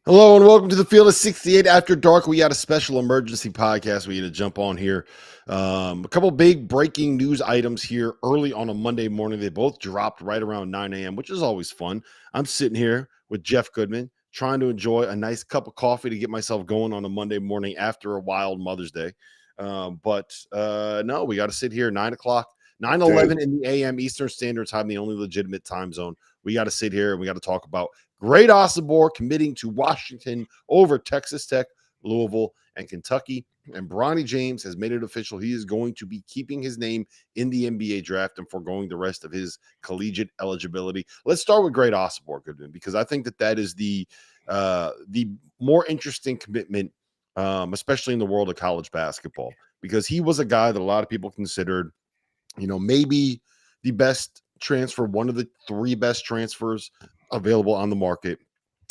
Hello and welcome to the Field of 68 After Dark. We got a special emergency podcast we had to jump on here. A couple big breaking news items here early on a Monday morning. They both dropped right around 9 a.m., which is always fun. I'm sitting here with Jeff Goodman, trying to enjoy a nice cup of coffee to get myself going on a Monday morning after a wild Mother's Day. No, we got to sit here 9 o'clock, 9:11 in the a.m. Eastern Standard Time, the only legitimate time zone. We got to sit here and we got to talk about Great Osobor committing to Washington over Texas Tech, Louisville, and Kentucky. And Bronny James has made it official. He is going to be keeping his name in the NBA draft and foregoing the rest of his collegiate eligibility. Let's start with Great Osobor, Goodman, because I think that is the more interesting commitment, especially in the world of college basketball, because he was a guy that a lot of people considered, maybe the best transfer, one of the three best transfers available on the market.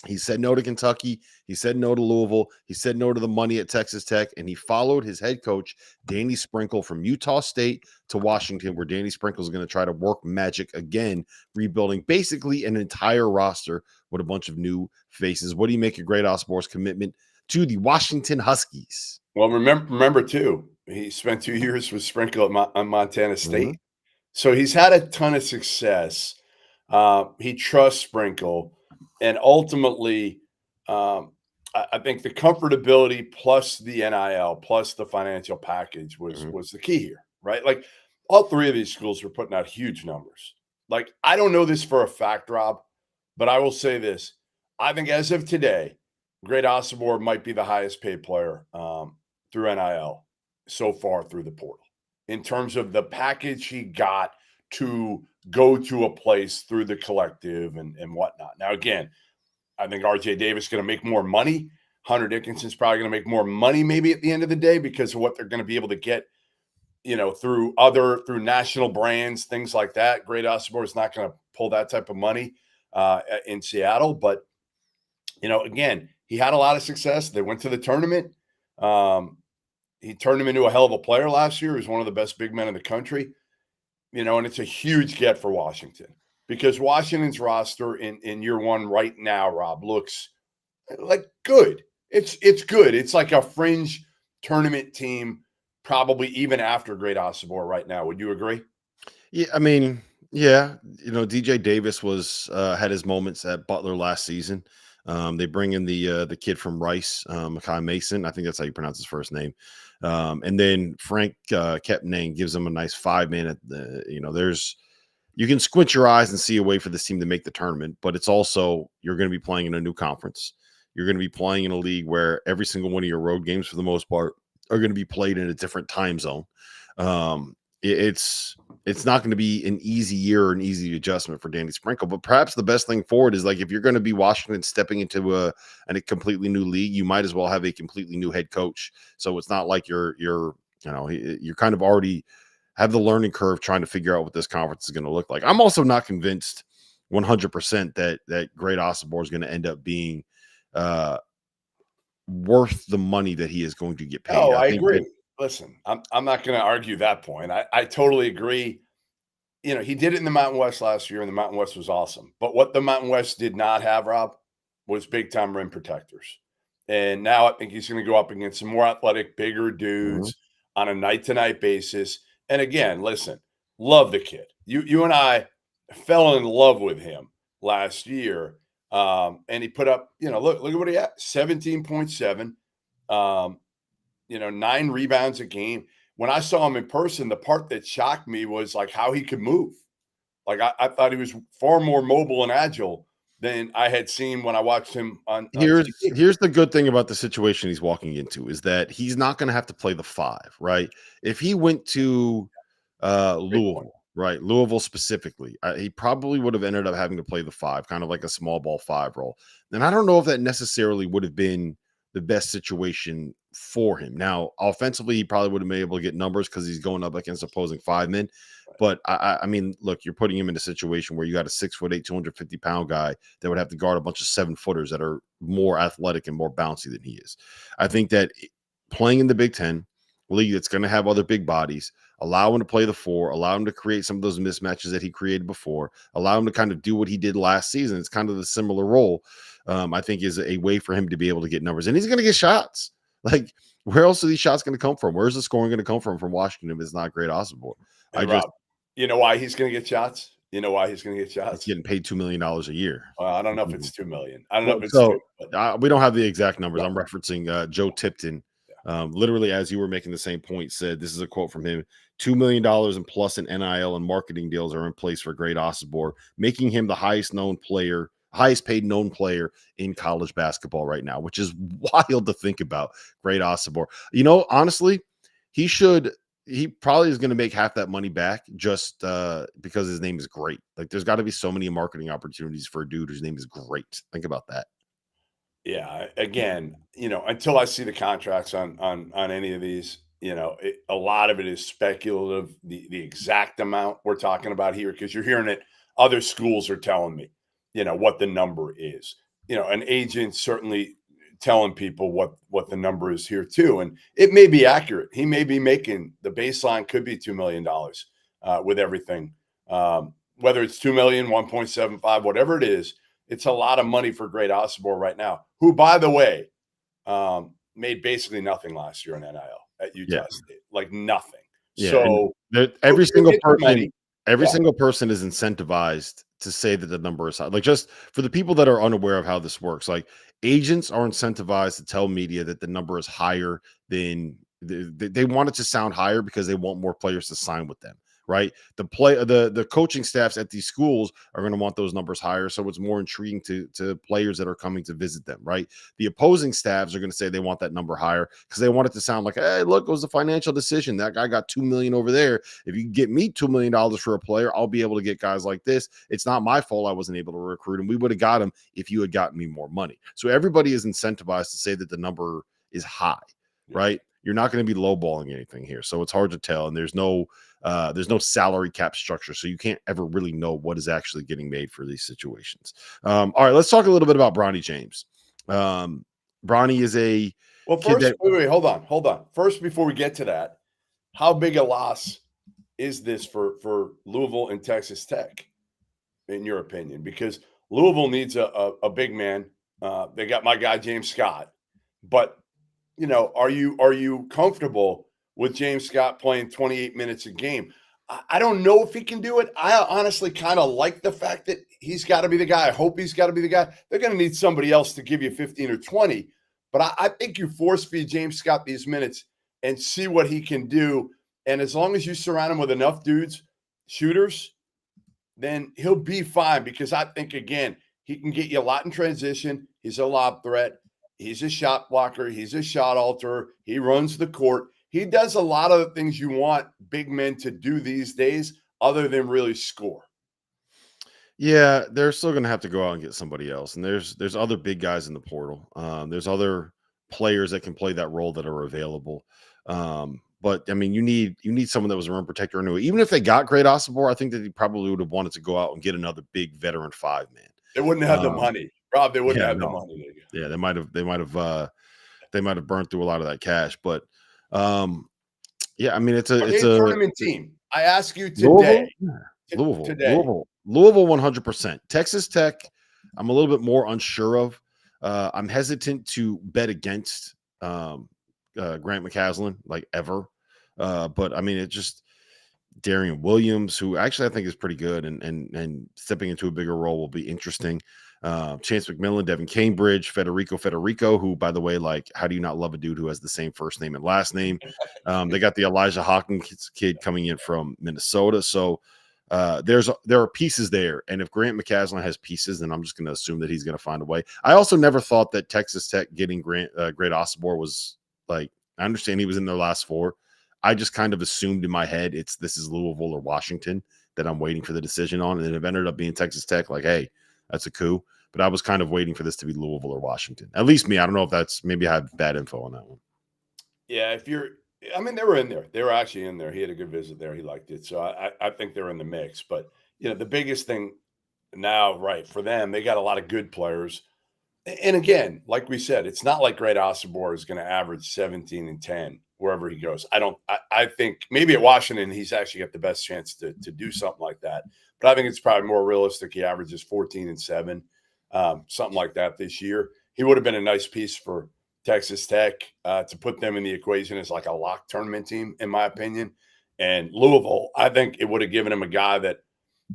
He said no to Kentucky. He said no to Louisville. He said no to the money at Texas Tech. And he followed his head coach, Danny Sprinkle, from Utah State to Washington, where Danny Sprinkle is going to try to work magic again, rebuilding basically an entire roster with a bunch of new faces. What do you make of Great Osobor's commitment to the Washington Huskies? Well, remember too, he spent 2 years with Sprinkle at Montana State. Mhm. So he's had a ton of success. He trusts Sprinkle. And ultimately, I think the comfortability plus the NIL plus the financial package was the key here, right? Like all three of these schools were putting out huge numbers. Like I don't know this for a fact, Rob, but I will say this. I think as of today, Great Osobor might be the highest paid player through NIL so far through the portal in terms of the package he got to go to a place through the collective and whatnot. Now, again, I think RJ Davis is going to make more money. Hunter Dickinson's probably going to make more money maybe at the end of the day because of what they're going to be able to get, through national brands, things like that. Great Osobor is not going to pull that type of money in Seattle. But, again, he had a lot of success. They went to the tournament. He turned him into a hell of a player last year. He was one of the best big men in the country. And it's a huge get for Washington because Washington's roster in year one right now, Rob, looks like good. It's good. It's like a fringe tournament team, probably even after Great Osobor right now. Would you agree? Yeah, I mean, yeah, DJ Davis was had his moments at Butler last season. They bring in the kid from Rice, Mason. I think that's how you pronounce his first name. And then Frank Kepnang gives him a nice 5-minute. You can squint your eyes and see a way for this team to make the tournament, but it's also you're going to be playing in a new conference. You're going to be playing in a league where every single one of your road games, for the most part, are going to be played in a different time zone. It's not going to be an easy year or an easy adjustment for Danny Sprinkle, but perhaps the best thing forward is like if you're going to be Washington stepping into a completely new league, you might as well have a completely new head coach. So it's not like you're kind of already have the learning curve trying to figure out what this conference is going to look like. I'm also not convinced 100% that Great Osobor is going to end up being worth the money that he is going to get paid. Oh, I agree. Listen, I'm not going to argue that point. I totally agree. He did it in the Mountain West last year, and the Mountain West was awesome. But what the Mountain West did not have, Rob, was big-time rim protectors. And now I think he's going to go up against some more athletic, bigger dudes on a night-to-night basis. And again, listen, love the kid. You and I fell in love with him last year. And he put up, look at what he had, 17.7. 9 rebounds a game. When I saw him in person, the part that shocked me was like how he could move. Like I thought he was far more mobile and agile than I had seen when I watched him on TV. Here's the good thing about the situation he's walking into is that he's not going to have to play the 5, right? If he went to Louisville, right? Louisville specifically, he probably would have ended up having to play the 5, kind of like a small ball 5 role. And I don't know if that necessarily would have been the best situation for him. Now, offensively, he probably would have been able to get numbers because he's going up against opposing 5 men. But I mean, look, you're putting him in a situation where you got a 6'8", 250-pound guy that would have to guard a bunch of 7-footers that are more athletic and more bouncy than he is. I think that playing in the Big Ten, league that's going to have other big bodies, allow him to play the 4, allow him to create some of those mismatches that he created before, allow him to kind of do what he did last season. It's kind of the similar role, I think, is a way for him to be able to get numbers. And he's going to get shots. Like, where else are these shots going to come from? Where's the scoring going to come from Washington if it's not Great Osobor? Hey, Rob, you know why he's going to get shots? You know why he's going to get shots? He's getting paid $2 million a year. I don't know if it's $2 million. I don't know if it's two. We don't have the exact numbers. I'm referencing Joe Tipton. Literally, as you were making the same point, said, this is a quote from him: $2 million and plus in NIL and marketing deals are in place for Great Osobor, making him the highest paid known player in college basketball right now, which is wild to think about. Great Osobor. Honestly, he probably is going to make half that money back just because his name is great. Like, there's got to be so many marketing opportunities for a dude whose name is great. Think about that. Yeah. Again, until I see the contracts on any of these, a lot of it is speculative. The exact amount we're talking about here, because you're hearing it. Other schools are telling me, what the number is. An agent certainly telling people what the number is here too, and it may be accurate. He may be making, the baseline could be $2 million with everything, whether it's 2 million, 1.75, whatever it is. It's a lot of money for Great Osobor right now, who, by the way, made basically nothing last year in NIL at Utah State, like nothing. Yeah, so every single person is incentivized to say that the number is high. Like, just for the people that are unaware of how this works, like, agents are incentivized to tell media that the number is higher than they want it to sound higher because they want more players to sign with them. Right. The coaching staffs at these schools are going to want those numbers higher. So it's more intriguing to players that are coming to visit them. Right. The opposing staffs are going to say they want that number higher because they want it to sound like, hey, look, it was a financial decision. That guy got $2 million over there. If you can get me $2 million for a player, I'll be able to get guys like this. It's not my fault I wasn't able to recruit him. We would have got him if you had gotten me more money. So everybody is incentivized to say that the number is high. Right. You're not going to be lowballing anything here. So it's hard to tell. And there's no salary cap structure. So you can't ever really know what is actually getting made for these situations. All right, let's talk a little bit about Bronny James. Bronny is wait, hold on. First, before we get to that, how big a loss is this for Louisville and Texas Tech, in your opinion? Because Louisville needs a big man. They got my guy, James Scott, but are you comfortable with James Scott playing 28 minutes a game? I don't know if he can do it. I honestly kind of like the fact that he's got to be the guy. I hope he's got to be the guy. They're going to need somebody else to give you 15 or 20. But I think you force feed James Scott these minutes and see what he can do. And as long as you surround him with enough dudes, shooters, then he'll be fine. Because I think, again, he can get you a lot in transition. He's a lob threat. He's a shot blocker. He's a shot alterer. He runs the court. He does a lot of the things you want big men to do these days other than really score. Yeah, they're still going to have to go out and get somebody else. And there's other big guys in the portal. There's other players that can play that role that are available. But I mean, you need someone that was a rim protector anyway. Even if they got Great Osobor, I think that he probably would have wanted to go out and get another big veteran 5-man. They wouldn't have the money, Rob. They wouldn't have the money. Yeah, they might have burned through a lot of that cash. But yeah, I mean, it's a tournament team. I ask you today, Louisville, 100%. Texas Tech, I'm a little bit more unsure of. I'm hesitant to bet against Grant McCaslin, like, ever. But I mean, it's just Darian Williams, who actually I think is pretty good, and stepping into a bigger role will be interesting. Chance McMillan, Devin Cambridge, Federico, who, by the way, like, how do you not love a dude who has the same first name and last name? They got the Elijah Hawkins kid coming in from Minnesota. So there are pieces there. And if Grant McCaslin has pieces, then I'm just going to assume that he's going to find a way. I also never thought that Texas Tech getting Great Osobor was, like, I understand he was in their last 4. I just kind of assumed in my head this is Louisville or Washington that I'm waiting for the decision on. And it ended up being Texas Tech. Like, hey, that's a coup. But I was kind of waiting for this to be Louisville or Washington. At least me. I don't know if maybe I have bad info on that one. Yeah, they were in there. They were actually in there. He had a good visit there. He liked it. So I think they're in the mix. But, the biggest thing now, right, for them, they got a lot of good players. And again, like we said, it's not like Great Osobor is going to average 17 and 10 wherever he goes. I think maybe at Washington, he's actually got the best chance to do something like that. But I think it's probably more realistic. He averages 14 and 7, something like that this year. He would have been a nice piece for Texas Tech to put them in the equation as like a lock tournament team, in my opinion. And Louisville, I think it would have given him a guy that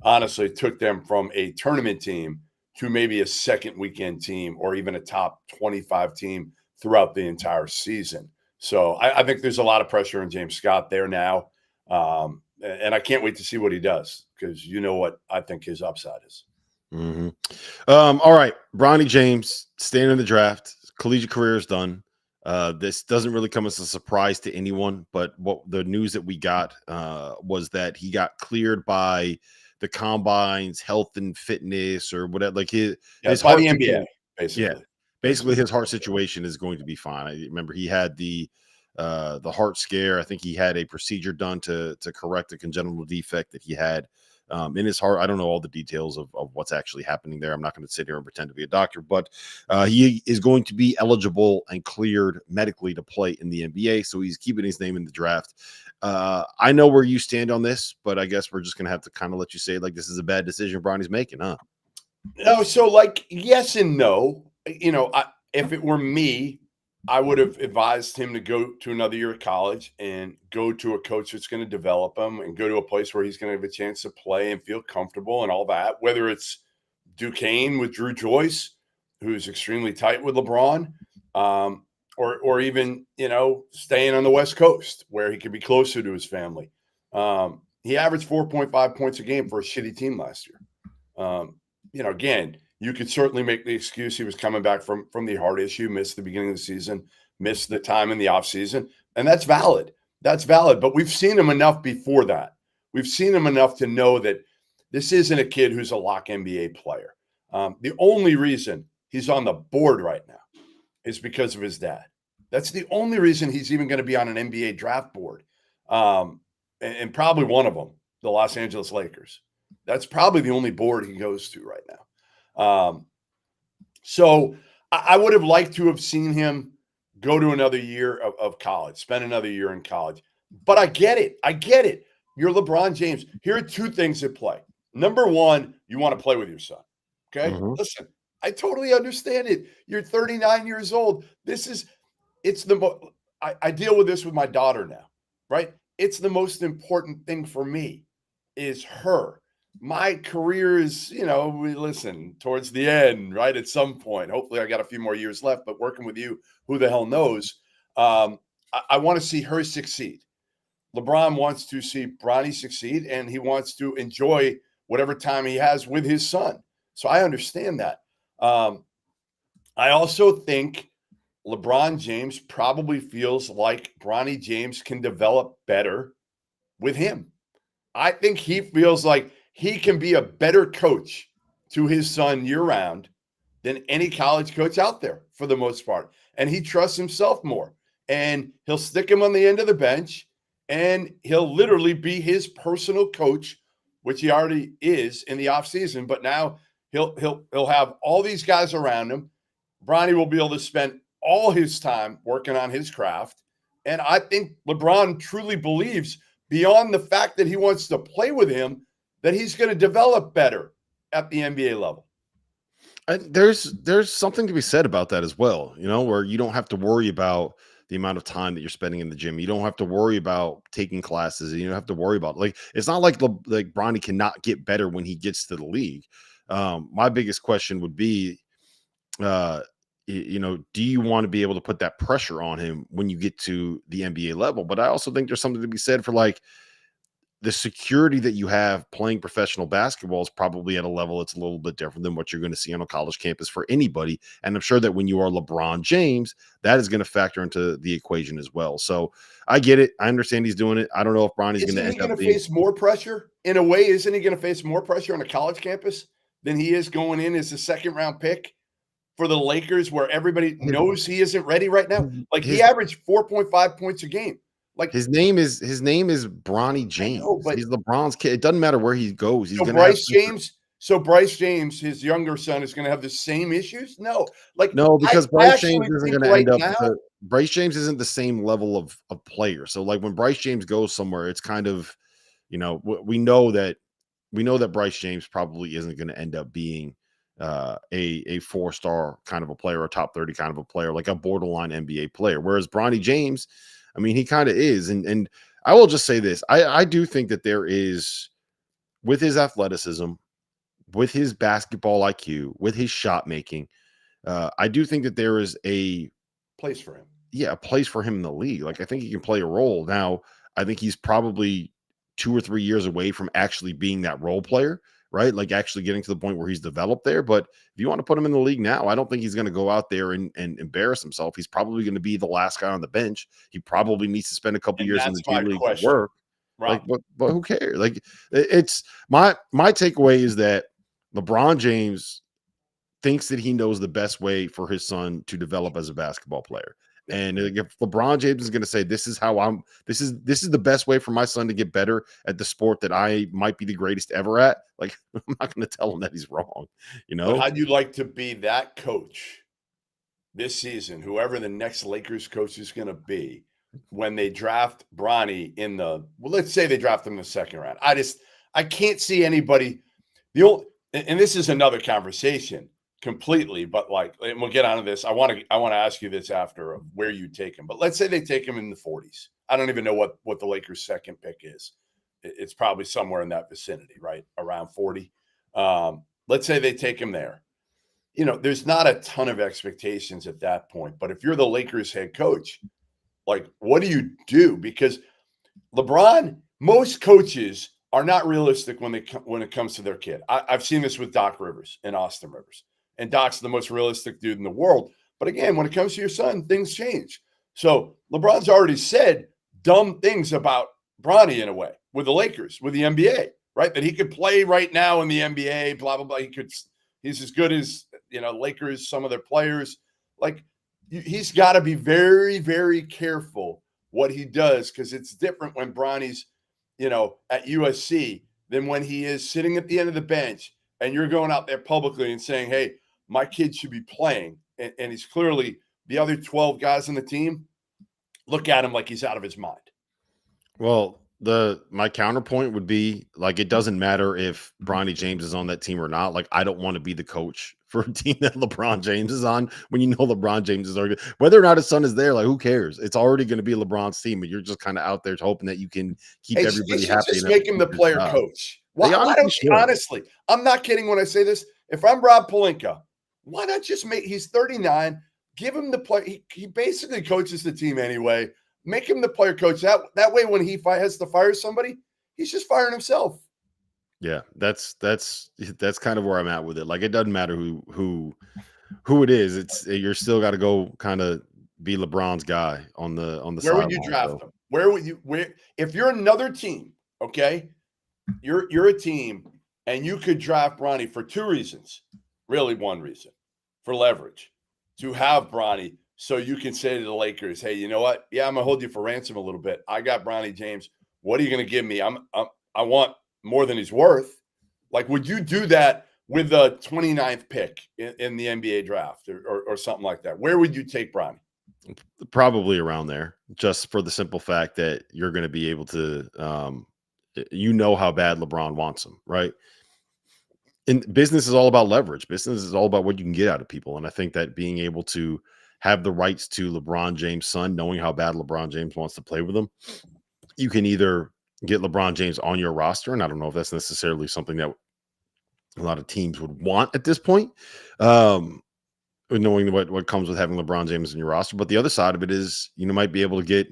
honestly took them from a tournament team to maybe a second weekend team or even a top 25 team throughout the entire season. So I think there's a lot of pressure on James Scott there now. And I can't wait to see what he does because you know what I think his upside is. Mm-hmm. All right. Bronny James staying in the draft. Collegiate career is done. This doesn't really come as a surprise to anyone, but what the news that we got was that he got cleared by the Combine's health and fitness or whatever. Like his by the NBA, basically. Yeah, basically his heart situation is going to be fine. I remember he had the heart scare. I think he had a procedure done to correct a congenital defect that he had in his heart. I don't know all the details of what's actually happening there. I'm not going to sit here and pretend to be a doctor, but he is going to be eligible and cleared medically to play in the NBA. So he's keeping his name in the draft. I know where you stand on this, but I guess we're just going to have to kind of let you say like, this is a bad decision Bronny's making, huh? No. So like, yes and no, you know, if it were me, I would have advised him to go to another year of college and go to a coach that's going to develop him and go to a place where he's going to have a chance to play and feel comfortable and all that, whether it's Duquesne with Drew Joyce, who's extremely tight with LeBron, or even, you know, staying on the West Coast where he could be closer to his family. He averaged 4.5 points a game for a shitty team last year. You know, again, you could certainly make the excuse he was coming back from the heart issue, missed the beginning of the season, missed the time in the offseason, and that's valid. That's valid. But we've seen him enough before that. We've seen him enough to know that this isn't a kid who's a lock NBA player. The only reason he's on the board right now is because of his dad. That's the only reason he's even going to be on an NBA draft board. And probably one of them, the Los Angeles Lakers. That's probably the only board he goes to right now. So I would have liked to have seen him go to another year of college, spend another year in college. But I get it. I get it. You're LeBron James. Here are two things at play. Number one, you want to play with your son. Okay? Mm-hmm. Listen, I totally understand it. You're 39 years old. I deal with this with my daughter now, right? It's the most important thing for me is her. My career is, you know, listen, towards the end, right? At some point, hopefully I got a few more years left, but working with you, who the hell knows? I want to see her succeed. LeBron wants to see Bronny succeed, and he wants to enjoy whatever time he has with his son. So I understand that. I also think LeBron James probably feels like Bronny James can develop better with him. I think he feels like he can be a better coach to his son year-round than any college coach out there for the most part. And he trusts himself more. And he'll stick him on the end of the bench, and he'll literally be his personal coach, which he already is in the offseason. But now he'll have all these guys around him. Bronny will be able to spend all his time working on his craft. And I think LeBron truly believes, beyond the fact that he wants to play with him, that he's going to develop better at the NBA level. And there's something to be said about that as well, you know, where you don't have to worry about the amount of time that you're spending in the gym. You don't have to worry about taking classes. You don't have to worry about, like, it's not like Bronny cannot get better when he gets to the league. My biggest question would be, you know, do you want to be able to put that pressure on him when you get to the NBA level? But I also think there's something to be said for, like, the security that you have playing professional basketball is probably at a level that's a little bit different than what you're going to see on a college campus for anybody. And I'm sure that when you are LeBron James, that is going to factor into the equation as well. So I get it. I understand he's doing it. I don't know if Bronny's going to end up being face more pressure in a way. Isn't he going to face more pressure on a college campus than he is going in as a second-round pick for the Lakers, where everybody knows he isn't ready right now? Like, he averaged 4.5 points a game. Like, his name is Bronny James. He's LeBron's kid. It doesn't matter where he goes. He's so going Bryce James, So Bryce James, his younger son, is going to have the same issues? No. Like, No, because I Bryce James actually isn't think going to right end up now, with Bryce James isn't the same level of player. So like when Bryce James goes somewhere, it's kind of, we know that Bryce James probably isn't going to end up being a 4-star kind of a player, a top 30 kind of a player, like a borderline NBA player. Whereas Bronny James, I mean, he kind of is. And I will just say this. I do think that there is, with his athleticism, with his basketball IQ, with his shot making, I do think that there is a place for him. Yeah, a place for him in the league. Like I think he can play a role. Now, I think he's probably 2 or 3 years away from actually being that role player, right? Like actually getting to the point where he's developed there. But if you want to put him in the league now, I don't think he's going to go out there and embarrass himself. He's probably going to be the last guy on the bench. He probably needs to spend a couple years in the G League to work. Rob. Like, but who cares? Like, it's my takeaway is that LeBron James thinks that he knows the best way for his son to develop as a basketball player. And if LeBron James is going to say, this is the best way for my son to get better at the sport that I might be the greatest ever at, like, I'm not going to tell him that he's wrong, But how'd you like to be that coach this season, whoever the next Lakers coach is going to be, when they draft Bronny let's say they draft him in the second round. I can't see anybody. And this is another conversation completely, but and we'll get onto this. I want to ask you this after of where you take him. But let's say they take him in the 40s. I don't even know what the Lakers' second pick is. It's probably somewhere in that vicinity, right? Around 40. Let's say they take him there. There's not a ton of expectations at that point. But if you're the Lakers head coach, like, what do you do? Because LeBron, most coaches are not realistic when it comes to their kid. I've seen this with Doc Rivers and Austin Rivers. And Doc's the most realistic dude in the world. But again, when it comes to your son, things change. So LeBron's already said dumb things about Bronny in a way with the Lakers, with the NBA, right? That he could play right now in the NBA, blah, blah, blah. He's as good as, Lakers, some of their players. Like, he's got to be very, very careful what he does, because it's different when Bronny's, at USC than when he is sitting at the end of the bench and you're going out there publicly and saying, hey, my kid should be playing. And he's clearly, the other 12 guys on the team look at him like he's out of his mind. Well, my counterpoint would be, like, it doesn't matter if Bronny James is on that team or not. Like, I don't want to be the coach for a team that LeBron James is on when LeBron James is already, whether or not his son is there. Like, who cares? It's already going to be LeBron's team, and you're just kind of out there hoping that you can keep everybody happy. Just make him the player coach. Why honestly, I'm not kidding when I say this. If I'm Rob Pelinka, why not just he's 39, give him the play. He basically coaches the team anyway. Make him the player coach. That way, when he has to fire somebody, he's just firing himself. Yeah, that's kind of where I'm at with it. Like, it doesn't matter who it is. You're still got to go kind of be LeBron's guy on the Where would you draft him? Where if you're another team, okay? You're a team and you could draft Bronny for two reasons. Really, one reason, for leverage, to have Bronny. So you can say to the Lakers, hey, you know what? Yeah, I'm going to hold you for ransom a little bit. I got Bronny James. What are you going to give me? I want more than he's worth. Like, would you do that with the 29th pick in the NBA draft or something like that? Where would you take Bronny? Probably around there, just for the simple fact that you're going to be able to, how bad LeBron wants him, right? And business is all about leverage. Business is all about what you can get out of people. And I think that being able to have the rights to LeBron James' son, knowing how bad LeBron James wants to play with him, you can either get LeBron James on your roster, and I don't know if that's necessarily something that a lot of teams would want at this point, knowing what comes with having LeBron James in your roster. But the other side of it is, might be able to get,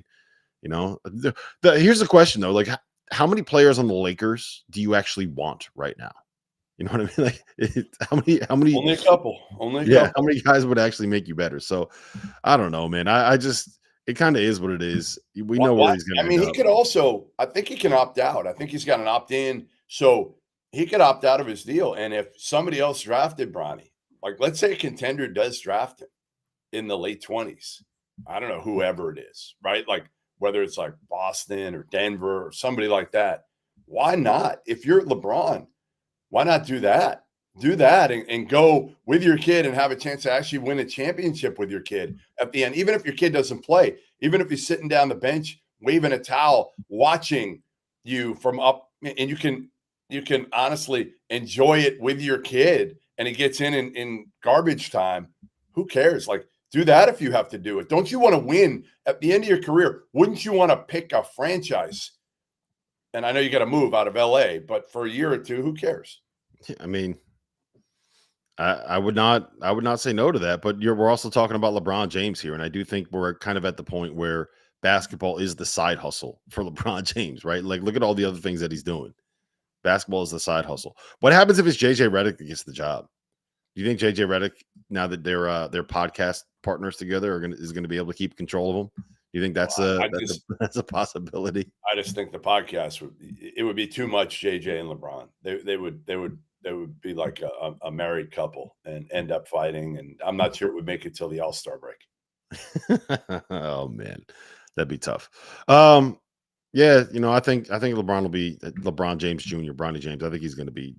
here's the question though, like, how many players on the Lakers do you actually want right now? You know what I mean? Like, how many? Only a couple. How many guys would actually make you better? So, I don't know, man. It kind of is what it is. We know where he's going to. I mean, he could also. I think he can opt out. I think he's got an opt-in, so he could opt out of his deal. And if somebody else drafted Bronny, like, let's say a contender does draft him in the late 20s, I don't know, whoever it is, right? Like, whether it's like Boston or Denver or somebody like that. Why not? If you're LeBron, Why not do that? Do that and go with your kid and have a chance to actually win a championship with your kid at the end. Even if your kid doesn't play, even if he's sitting down the bench, waving a towel, watching you from up, and you can honestly enjoy it with your kid, and he gets in garbage time. Who cares? Like, do that if you have to do it. Don't you want to win at the end of your career? Wouldn't you want to pick a franchise? And I know you got to move out of LA, but for a year or two, who cares? I mean, I would not say no to that, but we're also talking about LeBron James here, and I do think we're kind of at the point where basketball is the side hustle for LeBron James, right? Like, look at all the other things that he's doing. Basketball is the side hustle. What happens if it's JJ Redick that gets the job? Do you think JJ Redick, now that they're podcast partners together, is going to be able to keep control of them? Do you think that's a possibility? I just think the podcast would be too much JJ and LeBron. They would be like a married couple and end up fighting, and I'm not sure it would make it till the All-Star break. Oh man, that'd be tough. Yeah, I think LeBron will be LeBron James Jr., Bronny James. I think he's going to be.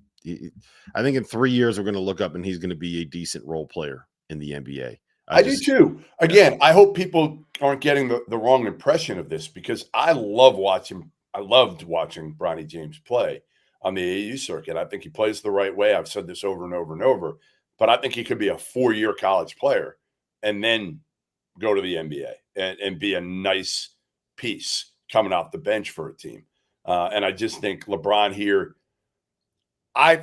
I think in 3 years we're going to look up and he's going to be a decent role player in the NBA. I do too. Again, I hope people aren't getting the wrong impression of this, because I loved watching Bronny James play on the AAU circuit. I think he plays the right way. I've said this over and over and over, but I think he could be a 4-year college player and then go to the NBA and be a nice piece coming off the bench for a team. And I just think LeBron here, I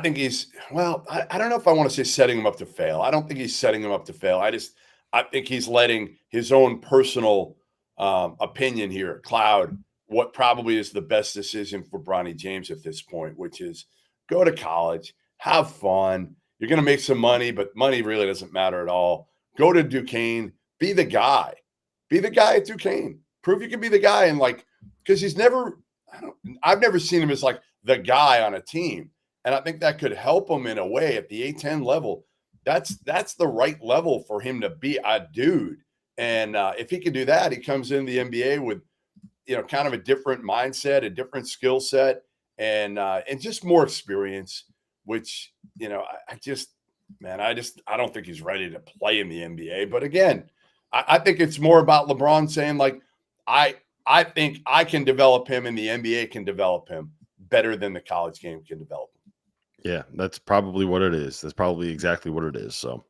think he's, well, I don't know if I want to say setting him up to fail. I don't think he's setting him up to fail. I think he's letting his own personal opinion here cloud what probably is the best decision for Bronny James at this point, which is go to college, have fun. You're going to make some money, but money really doesn't matter at all. Go to Duquesne, be the guy. Be the guy at Duquesne. Prove you can be the guy. And because I've never seen him as like the guy on a team. And I think that could help him in a way at the A-10 level. That's the right level for him to be a dude. And if he can do that, he comes in the NBA with, kind of a different mindset, a different skill set, and just more experience, which, I don't think he's ready to play in the NBA. But again, I think it's more about LeBron saying, like, I think I can develop him and the NBA can develop him better than the college game can develop him. Yeah, that's probably what it is. That's probably exactly what it is. So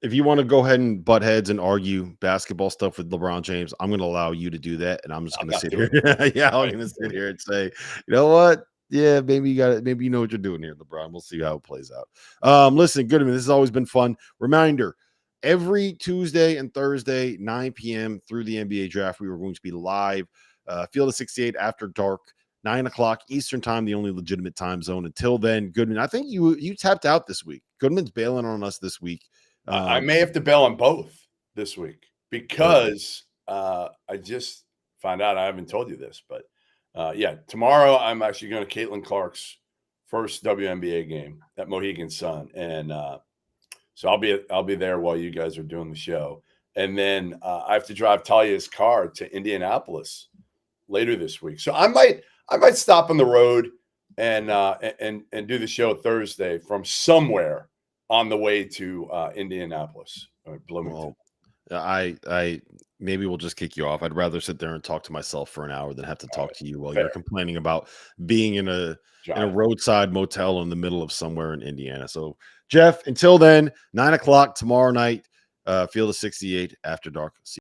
if you want to go ahead and butt heads and argue basketball stuff with LeBron James, I'm going to allow you to do that. And I'm just going to sit here. Yeah, I'm going to sit here and say, you know what? Yeah, maybe you got it. Maybe you know what you're doing here, LeBron. We'll see how it plays out. Listen, Goodman, this has always been fun. Reminder, every Tuesday and Thursday, 9 p.m. through the NBA draft, we were going to be live. Field of 68 after dark. 9 o'clock Eastern time, the only legitimate time zone. Until then, Goodman, I think you tapped out this week. Goodman's bailing on us this week. I may have to bail on both this week because I just found out, I haven't told you this, but tomorrow I'm actually going to Caitlin Clark's first WNBA game at Mohegan Sun. And so I'll be there while you guys are doing the show. And then I have to drive Talia's car to Indianapolis later this week. So I might stop on the road and do the show Thursday from somewhere on the way to Indianapolis or Bloomington. Well, I maybe we'll just kick you off. I'd rather sit there and talk to myself for an hour than have to talk to you while you're complaining about being in a roadside motel in the middle of somewhere in Indiana. So, Jeff, until then, 9 o'clock tomorrow night, Field of 68 after dark.